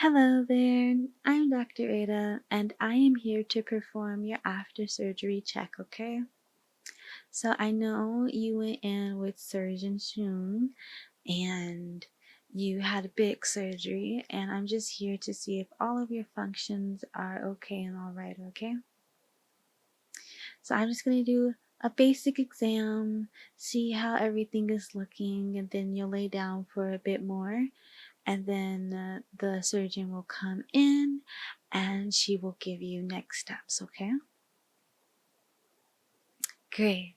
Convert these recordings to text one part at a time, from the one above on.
Hello there, I'm Dr. Ada, and I am here to perform your after surgery check, okay? So I know you went in with Surgeon Shun and you had a big surgery, and I'm just here to see if all of your functions are okay and all right, okay? So I'm just going to do a basic exam, see how everything is looking, and then you'll lay down for a bit more. And then the surgeon will come in and she will give you next steps, okay? Great.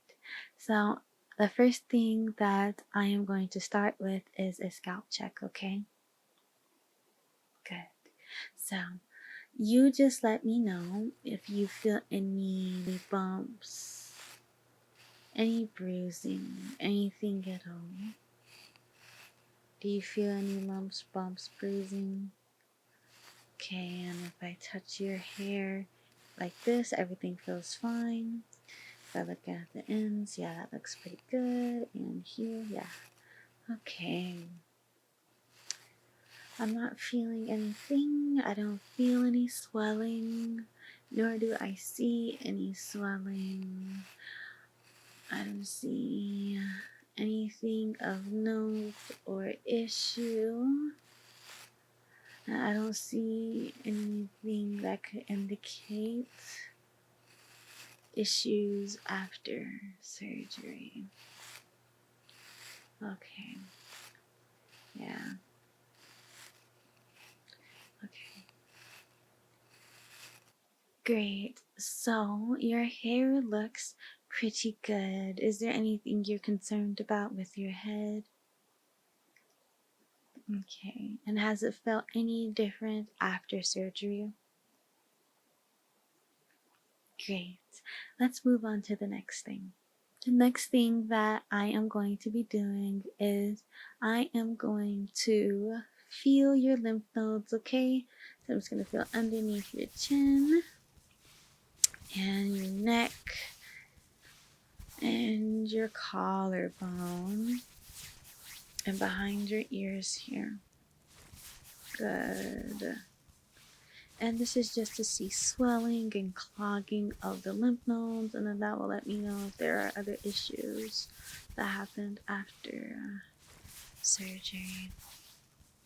So the first thing that I am going to start with is a scalp check, okay? Good. So you just let me know if you feel any bumps, any bruising, anything at all. Do you feel any lumps, bumps, bruising? Okay, and if I touch your hair like this, everything feels fine. If I look at the ends, yeah, that looks pretty good. And here, yeah. Okay. I'm not feeling anything. I don't feel any swelling, nor do I see any swelling. I don't see anything of note or issue. I don't see anything that could indicate issues after surgery. Okay. Yeah. Okay. Great. So your hair looks pretty good. Is there anything you're concerned about with your head? Okay. And has it felt any different after surgery? Great. Let's move on to the next thing. The next thing that I am going to be doing is I am going to feel your lymph nodes, okay? So I'm just going to feel underneath your chin and your neck and your collarbone and behind your ears here. Good. And this is just to see swelling and clogging of the lymph nodes, and then that will let me know if there are other issues that happened after surgery.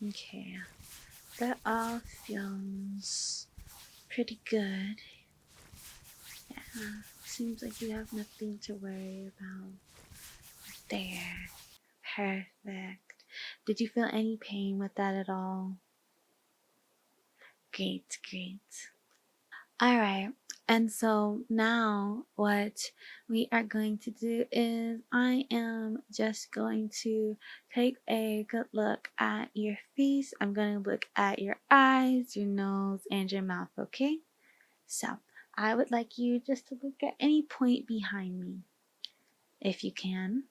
Okay, that all feels pretty good. Yeah, seems like you have nothing to worry about. There, perfect. Did you feel any pain with that at all? Great, great. All right. And so now what we are going to do is I am just going to take a good look at your face. I'm going to look at your eyes, your nose, and your mouth, okay? So I would like you just to look at any point behind me, if you can.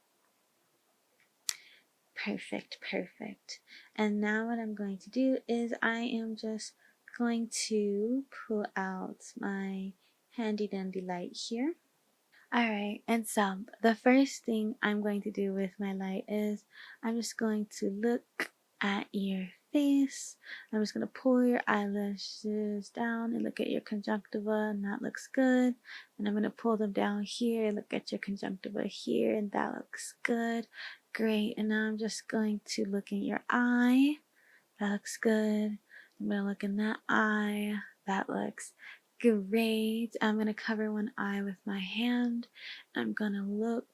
Perfect, perfect. And now what I'm going to do is I am just going to pull out my handy dandy light here. Alright, and so the first thing I'm going to do with my light is I'm just going to look at your face. I'm just going to pull your eyelashes down and look at your conjunctiva, and that looks good. And I'm going to pull them down here, look at your conjunctiva here, and that looks good. Great, and now I'm just going to look in your eye. That looks good. I'm going to look in that eye. That looks great. I'm going to cover one eye with my hand. I'm going to look.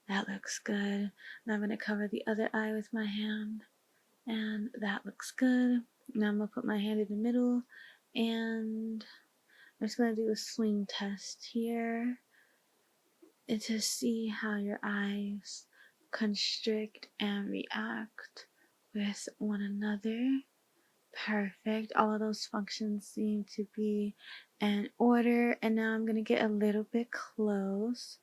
That looks good. And I'm going to cover the other eye with my hand. And that looks good. Now I'm going to put my hand in the middle. And I'm just going to do a swing test here. And to see how your eyes constrict and react with one another. Perfect. All of those functions seem to be in order. And now I'm going to get a little bit close.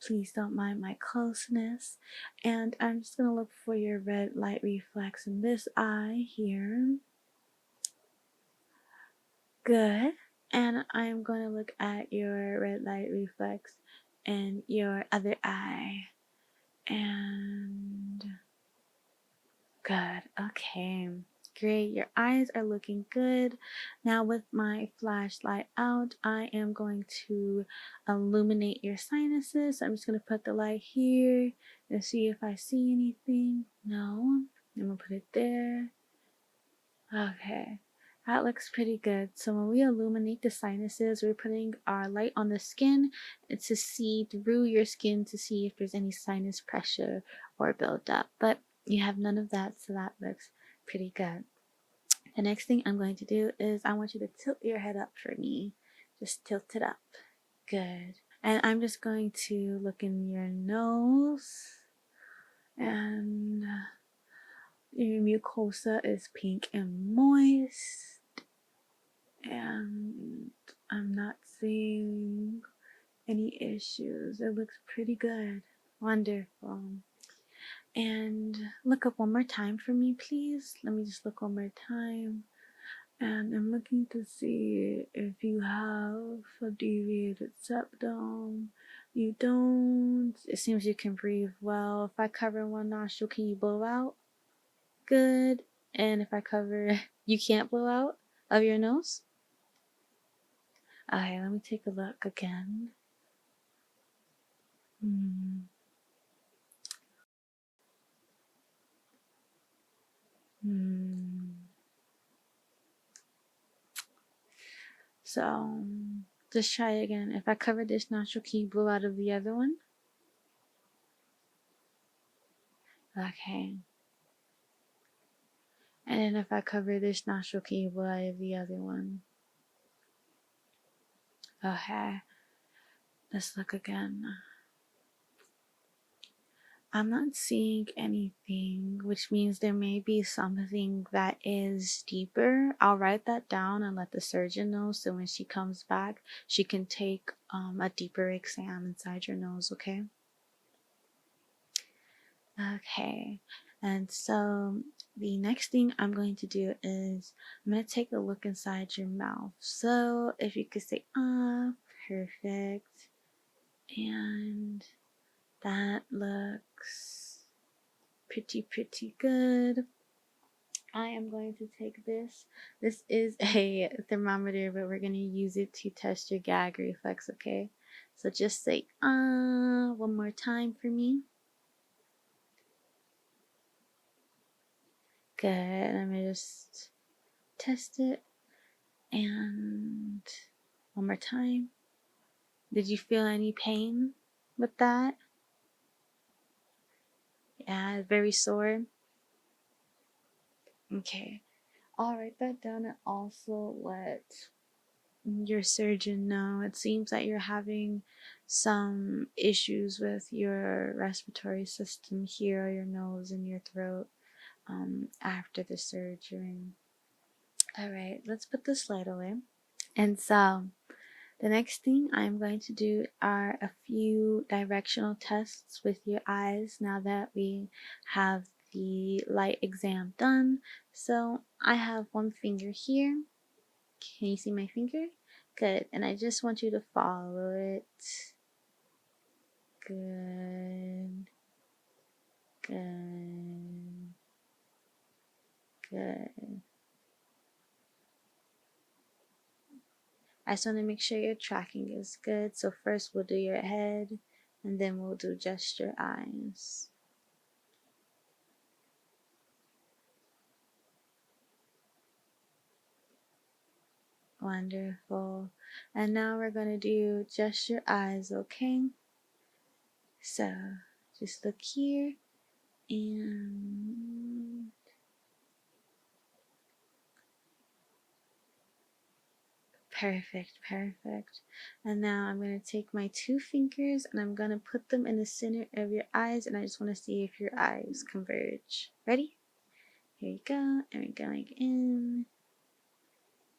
Please don't mind my closeness. And I'm just going to look for your red light reflex in this eye here. Good. And I'm going to look at your red light reflex in your other eye. And good. Okay. Great, your eyes are looking good. Now with my flashlight out, I am going to illuminate your sinuses. I'm just going to put the light here and see if I see anything. No, I'm going to put it there. Okay, that looks pretty good. So when we illuminate the sinuses, we're putting our light on the skin to see through your skin to see if there's any sinus pressure or buildup. But you have none of that, so that looks pretty good. The next thing I'm going to do is I want you to tilt your head up for me. Just tilt it up. Good. And I'm just going to look in your nose. And your mucosa is pink and moist. And I'm not seeing any issues. It looks pretty good. Wonderful. And look up one more time for me, please. Let me just look one more time. And I'm looking to see if you have a deviated septum. You don't. It seems you can breathe well. If I cover one nostril, can you blow out? Good. And if I cover, you can't blow out of your nose? Okay, let me take a look again. Hmm. So, just try again. If I cover this nostril, can you blow out of the other one? Okay. And then if I cover this nostril, can you blow out of the other one? Okay. Let's look again. I'm not seeing anything, which means there may be something that is deeper. I'll write that down and let the surgeon know so when she comes back, she can take a deeper exam inside your nose, okay? Okay, and so the next thing I'm going to do is I'm going to take a look inside your mouth. So if you could say, perfect. And that looks pretty good. I am going to take this. This is a thermometer, but we're going to use it to test your gag reflex, okay? So just say, one more time for me. Good. I'm going to just test it. And one more time. Did you feel any pain with that? Yeah, very sore. Okay. I'll write that down and also let your surgeon know. It seems that you're having some issues with your respiratory system here, your nose and your throat after the surgery. All right, let's put the slide away. And so the next thing I'm going to do are a few directional tests with your eyes now that we have the light exam done. So I have one finger here. Can you see my finger? Good. And I just want you to follow it. Good. Good. Good. I just want to make sure your tracking is good. So first we'll do your head and then we'll do just your eyes. Wonderful. And now we're going to do just your eyes, okay? So just look here and perfect. And now I'm going to take my two fingers and I'm going to put them in the center of your eyes and I just want to see if your eyes converge. Ready? Here you go. And we're going in.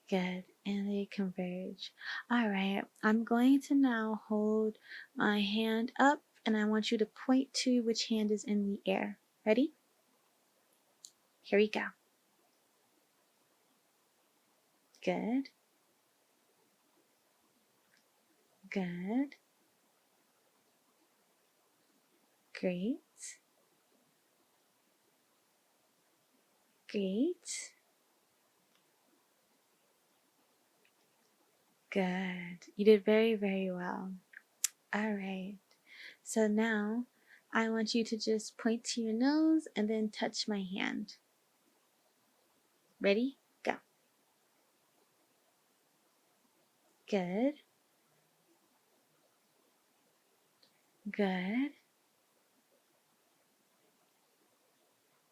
Good. And they converge. Alright. I'm going to now hold my hand up and I want you to point to which hand is in the air. Ready? Here we go. Good. Good. Great. Great. Good. You did very, very well. All right. So now I want you to just point to your nose and then touch my hand. Ready? Go. Good. Good.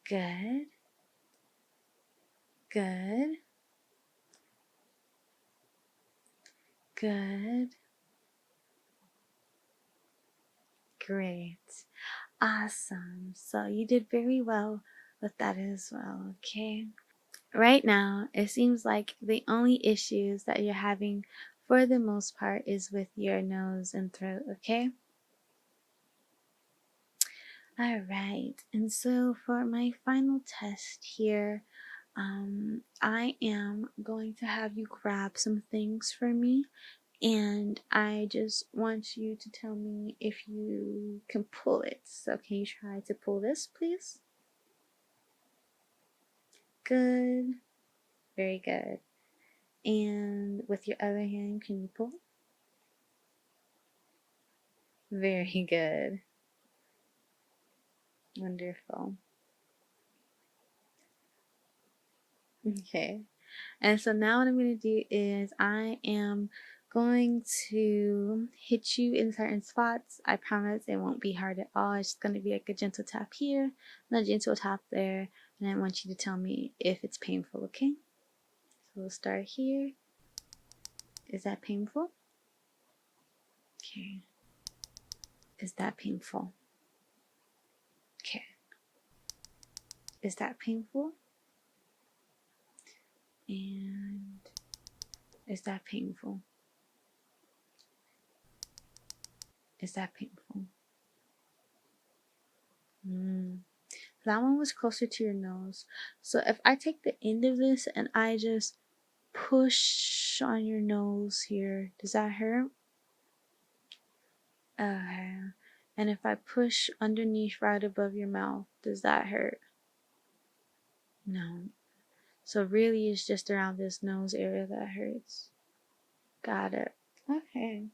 Good. Good. Good. Great. Awesome. So you did very well with that as well, okay? Right now, it seems like the only issues that you're having for the most part is with your nose and throat, okay? All right. And so for my final test here, I am going to have you grab some things for me, and I just want you to tell me if you can pull it. So can you try to pull this, please? Good. Very good. And with your other hand, can you pull? Very good. Wonderful. Okay. And so now what I'm going to do is I am going to hit you in certain spots. I promise it won't be hard at all. It's just going to be like a gentle tap here and a gentle tap there. And I want you to tell me if it's painful, okay? So we'll start here. Is that painful? Okay. Is that painful? Okay. Is that painful? And is that painful? Is that painful? That one was closer to your nose. So if I take the end of this and I just push on your nose here, does that hurt? Okay. And if I push underneath right above your mouth, does that hurt? No. So really it's just around this nose area that hurts. Got it. Okay.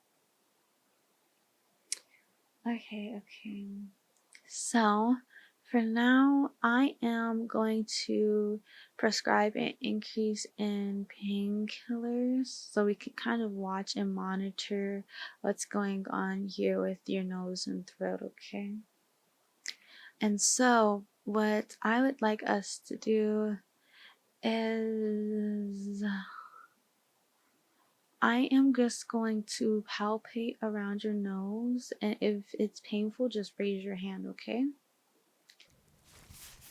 Okay. So, for now, I am going to prescribe an increase in painkillers so we can kind of watch and monitor what's going on here with your nose and throat, okay? And so, what I would like us to do is I am just going to palpate around your nose, and if it's painful, just raise your hand, okay?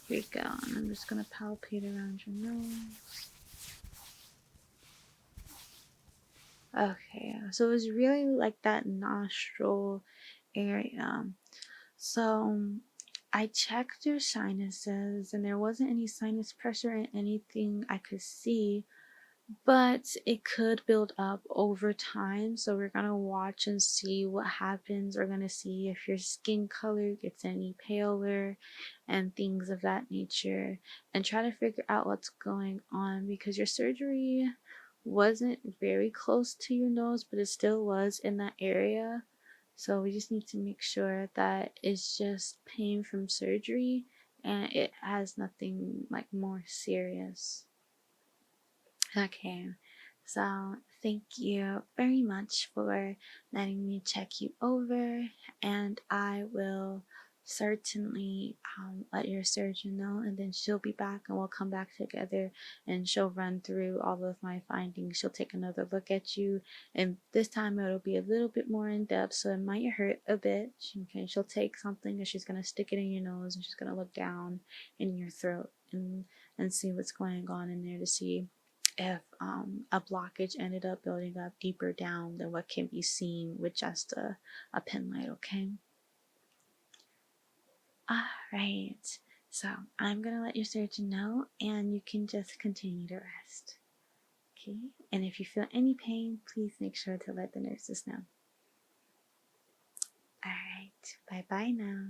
Here we go. And I'm just going to palpate around your nose. Okay, so it's really like that nostril area. So I checked your sinuses and there wasn't any sinus pressure in anything I could see, but it could build up over time. So we're gonna watch and see what happens. We're gonna see if your skin color gets any paler and things of that nature, and try to figure out what's going on, because your surgery wasn't very close to your nose, but it still was in that area. So we just need to make sure that it's just pain from surgery and it has nothing like more serious. Okay, so thank you very much for letting me check you over, and I will certainly let your surgeon know, and then she'll be back and we'll come back together and she'll run through all of my findings. She'll take another look at you, and this time it'll be a little bit more in depth, so it might hurt a bit. Okay, she'll take something and she's going to stick it in your nose and she's going to look down in your throat and see what's going on in there, to see if a blockage ended up building up deeper down than what can be seen with just a pen light, okay? Alright, so I'm gonna let your surgeon know and you can just continue to rest. Okay, and if you feel any pain, please make sure to let the nurses know. Alright, bye bye now.